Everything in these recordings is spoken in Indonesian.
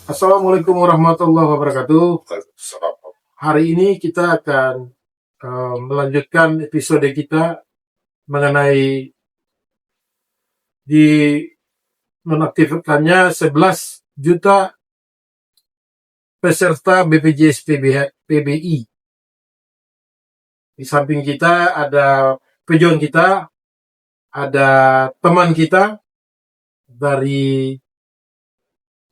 Assalamualaikum warahmatullahi wabarakatuh. Hari ini kita akan melanjutkan episode kita mengenai di nonaktifkannya 11 juta peserta BPJS PBI. Di samping kita ada pejuang kita, ada teman kita dari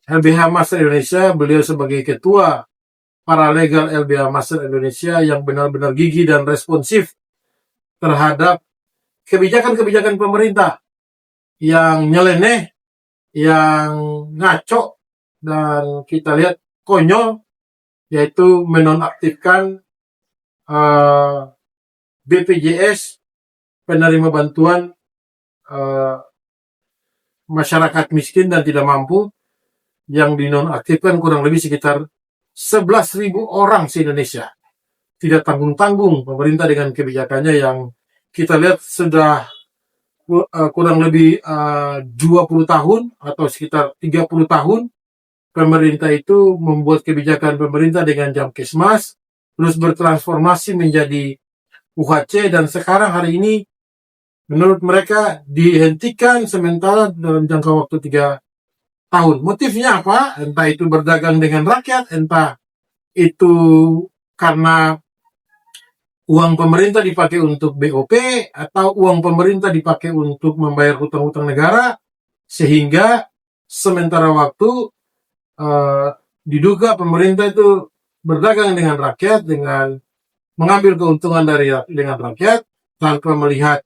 LBH Master Indonesia. Beliau sebagai ketua paralegal LBH Master Indonesia yang benar-benar gigih dan responsif terhadap kebijakan-kebijakan pemerintah yang nyeleneh, yang ngaco, dan kita lihat konyol, yaitu menonaktifkan BPJS penerima bantuan masyarakat miskin dan tidak mampu, yang dinonaktifkan kurang lebih sekitar 11.000 orang se-Indonesia. Tidak tanggung-tanggung pemerintah dengan kebijakannya yang kita lihat sudah kurang lebih 20 tahun atau sekitar 30 tahun pemerintah itu membuat kebijakan pemerintah dengan Jamkesmas, terus bertransformasi menjadi UHC, dan sekarang hari ini menurut mereka dihentikan sementara dalam jangka waktu 3 tahun. Motifnya apa? Entah itu berdagang dengan rakyat, entah itu karena uang pemerintah dipakai untuk BOP, atau uang pemerintah dipakai untuk membayar hutang-hutang negara, sehingga sementara waktu diduga pemerintah itu berdagang dengan rakyat, dengan mengambil keuntungan dengan rakyat tanpa melihat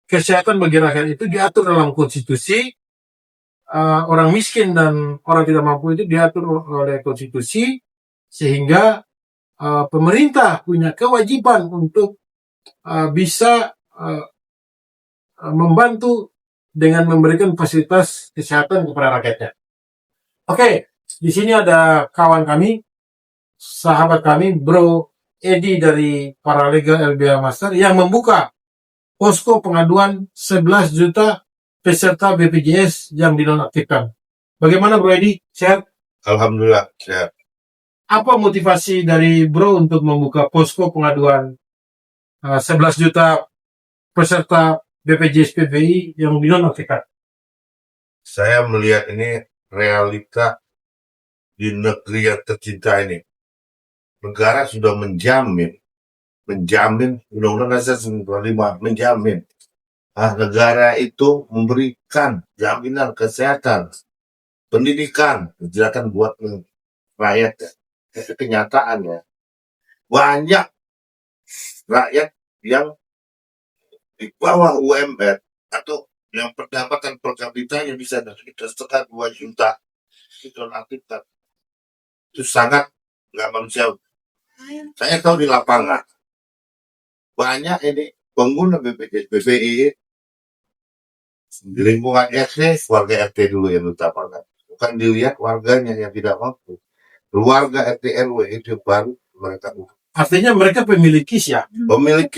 kesehatan bagi rakyat itu diatur dalam konstitusi. Orang miskin dan orang tidak mampu itu diatur oleh konstitusi, sehingga pemerintah punya kewajiban untuk bisa membantu dengan memberikan fasilitas kesehatan kepada rakyatnya. Oke, di sini ada kawan kami, sahabat kami, Bro Edi dari Paralegal LBH Master yang membuka posko pengaduan 11 juta peserta BPJS yang dinonaktifkan. Bagaimana Bro Edi? Sehat? Alhamdulillah, sehat. Apa motivasi dari Bro untuk membuka posko pengaduan 11 juta peserta BPJS PBI yang dinonaktifkan? Saya melihat ini realita di negeri yang tercinta ini. Negara sudah menjamin Undang-Undang Dasar 1945 menjamin negara itu memberikan jaminan kesehatan, pendidikan, kesejahteraan buat rakyat. Itu kenyataannya. Banyak rakyat yang di bawah UMR atau yang pendapatan per kapita yang bisa dari sekitar 2 juta itu aktifkan. Itu sangat nggak manusiawi. Saya tahu di lapangan banyak ini pengguna BPJS PBI di lingkungan RT, warga RT dulu yang utamakan. Bukan dilihat warganya yang tidak mampu. Keluarga RT RW itu baru mereka. Artinya mereka pemilik KIS ya? Pemilik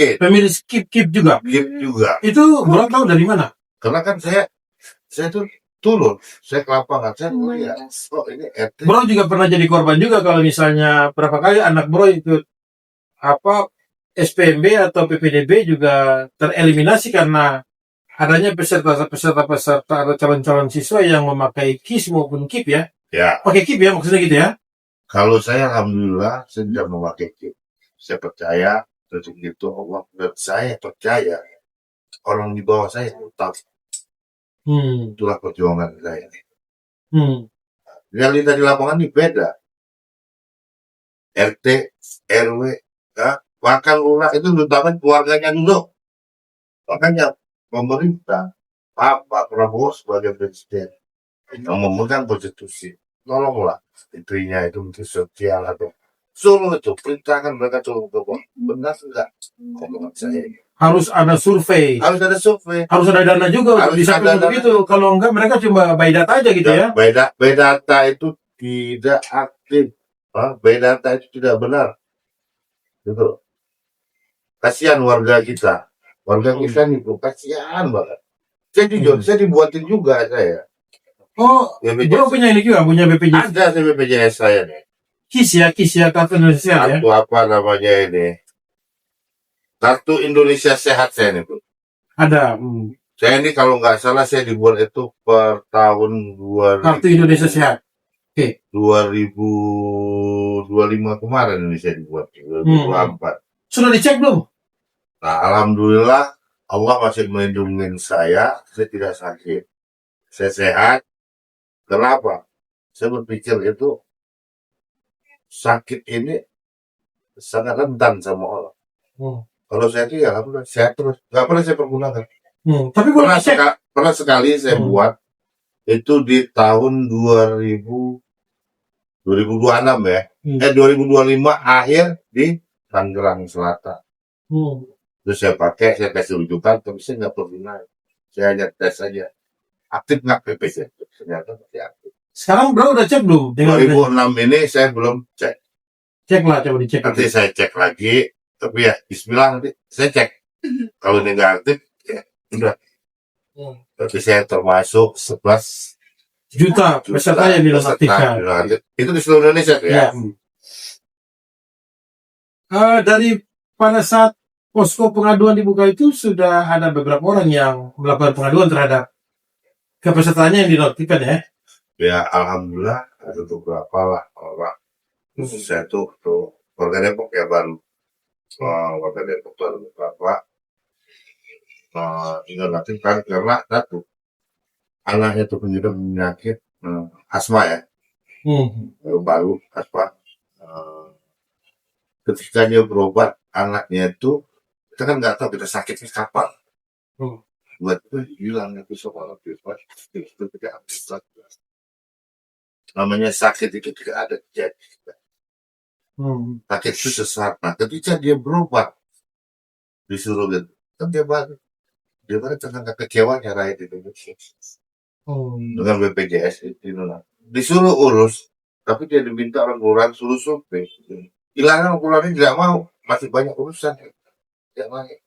KIP juga? KIP juga. Itu Bro tahu dari mana? Karena kan saya tuh turun, saya ke lapangan, saya melihat, ini RT. Bro juga pernah jadi korban juga kalau misalnya berapa kali anak Bro ikut SPMB atau PPDB juga tereliminasi karena adanya peserta atau calon-calon siswa yang memakai KIS maupun KIP ya? Ya. Pakai KIP ya maksudnya gitu ya? Kalau saya alhamdulillah saya tidak memakai KIP. Saya percaya rezeki itu Allah, dan saya percaya orang di bawah saya tahu. Itulah perjuangan saya. Realita di lapangan ini beda. RT, RW, ya, bahkan lurah itu terutama keluarganya dulu. Makanya pemerintah, Pak Prabowo sebagai presiden yang memegang konstitusi, tolonglah istrinya itu menteri sosial atau suruh itu perintahkan mereka turun ke bawah. Benar enggak? Omongan saya. Harus ada survei. Harus ada survei. Harus ada dana juga. Harus bisa ada dana. Begitu. Kalau enggak mereka cuma by data aja gitu ya. By data itu tidak aktif. By data itu tidak benar. Gitu. Kasihan warga kita. Warga kita nih, kasihan banget. Saya dibuatin juga saya. Oh, bro punya ini juga, punya BPJS. Ada sih BPJS saya nih. KIS ya, Kartu Indonesia ya. Kartu apa namanya ini? Kartu Indonesia Sehat saya nih, Bro. Ada. Saya ini kalau nggak salah saya dibuat itu per tahun 2000, Kartu Indonesia Sehat. 2025 kemarin ini saya dibuat 2024. Sudah dicek belum? Nah, alhamdulillah Allah masih melindungi saya tidak sakit. Saya sehat. Kenapa? Saya berpikir itu sakit ini sangat rentan sama Allah. Kalau saya itu ya alhamdulillah sehat terus. Nggak pernah saya pergunakan. Tapi pernah sekali saya buat itu di tahun 2026 ya. 2025 akhir di Tangerang Selatan. Terus saya pakai, saya kasih rujukan, tapi saya nggak pernah. Saya hanya tes saja. Aktif nggak BPJS? Ternyata masih aktif. Sekarang bro udah cek belum? 2006 ini saya belum cek. Cek lah, coba dicek. Nanti saya cek lagi. Tapi ya, bismillah nanti saya cek. Kalau ini nggak aktif, ya udah. Tapi saya termasuk 11 juta peserta yang dinonaktifkan. Itu di seluruh Indonesia ya? Dari pada saat posko pengaduan dibuka itu sudah ada beberapa orang yang melakukan pengaduan terhadap kepesertaannya yang dinonaktifkan ya? Ya, alhamdulillah ada beberapa lah orang. Saya tuh warga Depok ya baru. Warga Depok tuh ada beberapa dinonaktifkan karena satu anaknya tuh pengidap penyakit asma ya. Baru asma. Ketika dia berobat anaknya itu kita kan nggak tahu kita sakitnya kapan. Buat itu hilang itu soal itu tidak abstrak. Namanya sakit itu tidak ada jadi. Sakit itu sesaat. Nah, ketika dia berobat disuruh gitu, kan dia balik tentang kekecewaan yang rakyat Indonesia dengan BPJS itu disuruh urus, tapi dia diminta orang kelurahan suruh survei. Hilangan kelurahan tidak mau, masih banyak urusan yang naik.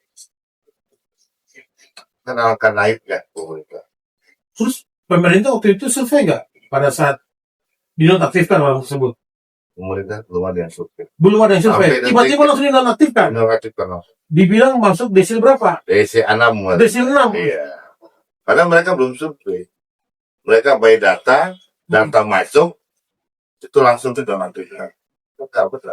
Kan akan naik ya pemerintah. Terus pemerintah waktu itu survei nggak pada saat dinonaktifkan orang tersebut? Pemerintah belum ada yang survei. Belum ada yang survei. Tiba-tiba langsung dinonaktifkan. Dibilang masuk desil berapa? Desil 6. Desil 6. Iya. Karena mereka belum survei. Mereka by data masuk itu langsung dinonaktifkan. Betul.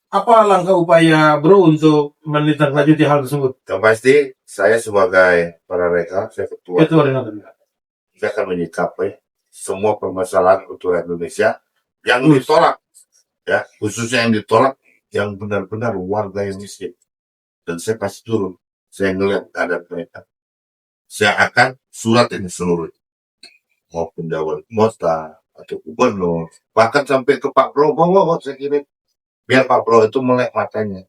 Apa langkah upaya bro untuk menindaklanjuti hal tersebut? Yang pasti saya sebagai Parareka, saya ketua. Saya akan menyikapi semua permasalahan kultural Indonesia yang ditolak, ya khususnya yang ditolak yang benar-benar warga yang miskin. Dan saya pasti turun. Saya ngelihat keadaan mereka. Saya akan surat ini seluruh, maupun Dewan Kota atau Gubernur, bahkan sampai ke Pak Prabowo saya kirim. Biar Pak Prabowo itu melek matanya.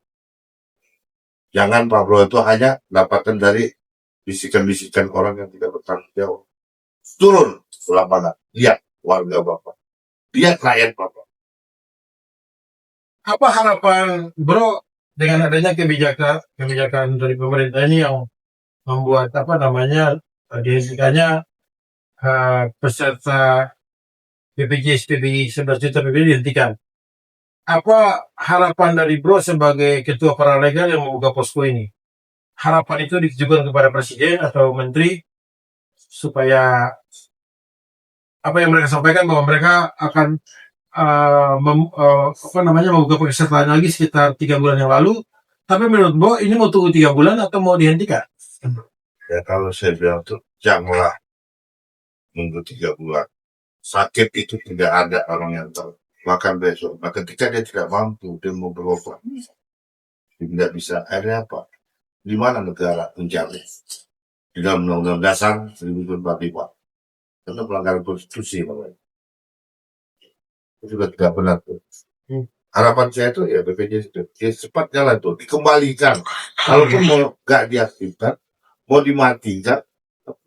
Jangan Pak Prabowo itu hanya dapatkan dari bisikan-bisikan orang yang tidak bertanggung jawab. Turun ke lapangan, lihat warga Bapak, lihat rakyat Bapak. Apa harapan bro dengan adanya kebijakan dari pemerintah ini yang membuat dihentikannya peserta BPJS 11 juta BPJS dihentikan? Apa harapan dari bro sebagai ketua paralegal yang membuka posko ini? Harapan itu ditujukan kepada presiden atau menteri supaya apa yang mereka sampaikan bahwa mereka akan membuka pesertaan lagi sekitar 3 bulan yang lalu. Tapi menurut bro ini mau tunggu 3 bulan atau mau dihentikan? Ya kalau saya bilang tuh janganlah nunggu 3 bulan. Sakit itu tidak ada orang yang tahu. Makan besok. Nah, ketika dia tidak mampu, dia mau berobat, dia tidak bisa. Akhirnya apa? Di mana negara menjamin? Di dalam Undang-Undang Dasar 1945. Karena pelanggaran konstitusi. Itu juga tidak benar tuh. Harapan saya itu ya BPJS itu ya, cepat jalan tuh, dikembalikan. Kalaupun mau nggak diaktifkan, mau dimatikan,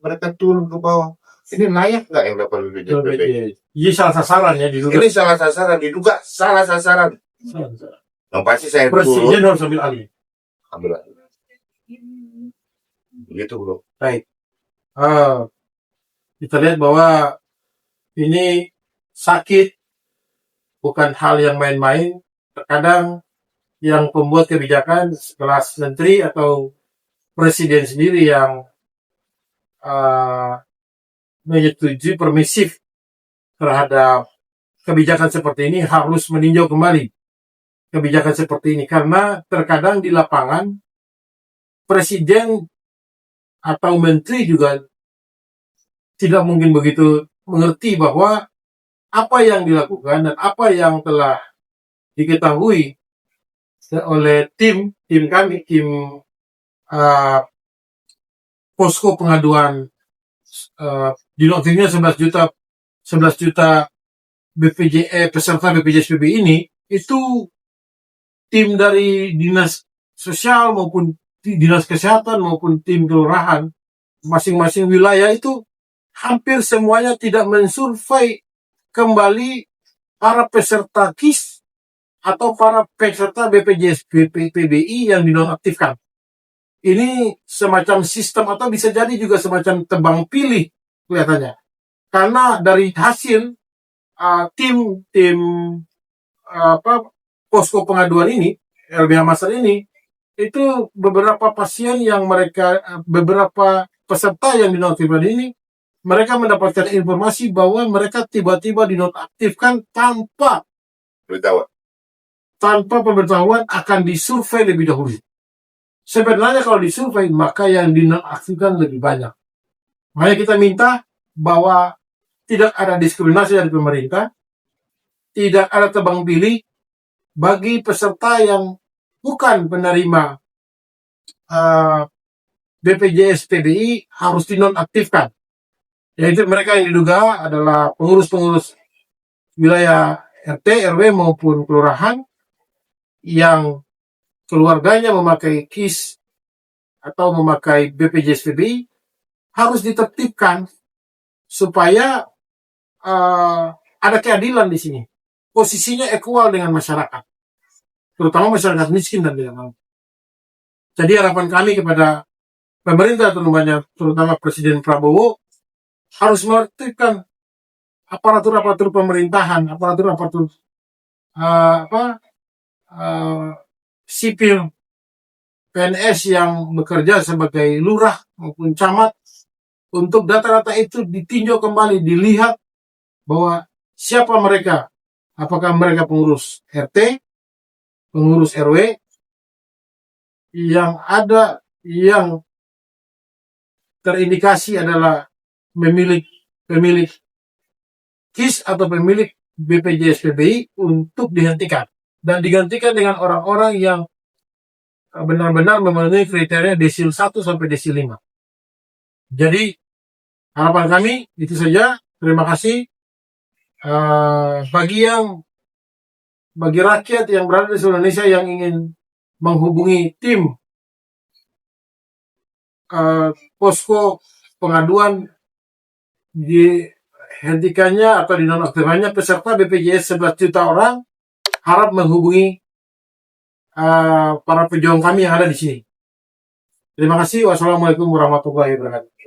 mereka turun ke bawah. Ini layak nggak yang dapat BPJS? Ini salah sasaran ya diduga. Ini salah sasaran, diduga salah sasaran. Yang pasti saya Presiden harus ambil alih. Ambil alih. Begitu bro. Baik. Kita lihat bahwa ini sakit, bukan hal yang main-main. Terkadang yang pembuat kebijakan sekelas menteri atau presiden sendiri yang menyetujui permisif terhadap kebijakan seperti ini harus meninjau kembali kebijakan seperti ini, karena terkadang di lapangan presiden atau menteri juga tidak mungkin begitu mengerti bahwa apa yang dilakukan dan apa yang telah diketahui oleh tim kami, posko pengaduan dinoktirnya 11 juta peserta BPJS PBI ini, itu tim dari dinas sosial maupun dinas kesehatan maupun tim kelurahan masing-masing wilayah itu hampir semuanya tidak mensurvei kembali para peserta KIS atau para peserta BPJS PBI yang dinonaktifkan. Ini semacam sistem atau bisa jadi juga semacam tebang pilih kelihatannya. Karena dari hasil tim posko pengaduan ini, LBH Masal ini, itu beberapa pasien yang beberapa peserta yang dinonaktifkan ini, mereka mendapatkan informasi bahwa mereka tiba-tiba dinonaktifkan tanpa pemberitahuan akan disurvei lebih dahulu. Sebenarnya kalau disurvei, maka yang dinonaktifkan lebih banyak. Makanya kita minta bahwa tidak ada diskriminasi dari pemerintah, tidak ada tebang pilih bagi peserta yang bukan penerima BPJS PBI harus dinonaktifkan. Yaitu mereka yang diduga adalah pengurus-pengurus wilayah RT, RW maupun kelurahan yang keluarganya memakai KIS atau memakai BPJS PBI harus ditertibkan supaya ada keadilan di sini. Posisinya equal dengan masyarakat, terutama masyarakat miskin dan tidak mampu. Jadi harapan kami kepada pemerintah, terutama Presiden Prabowo, harus menertibkan aparatur pemerintahan, aparatur sipil PNS yang bekerja sebagai lurah maupun camat, untuk data-data itu ditinjau kembali, dilihat bahwa siapa mereka, apakah mereka pengurus RT, pengurus RW, yang terindikasi adalah pemilik KIS atau pemilik BPJS PBI, untuk dihentikan dan digantikan dengan orang-orang yang benar-benar memenuhi kriteria desil 1 sampai desil 5. Jadi harapan kami itu saja. Terima kasih. Bagi rakyat yang berada di seluruh Indonesia yang ingin menghubungi tim posko pengaduan dihentikannya atau dinonaktifkannya peserta BPJS 11 juta orang, harap menghubungi para pejuang kami yang ada di sini. Terima kasih. Wassalamualaikum warahmatullahi wabarakatuh.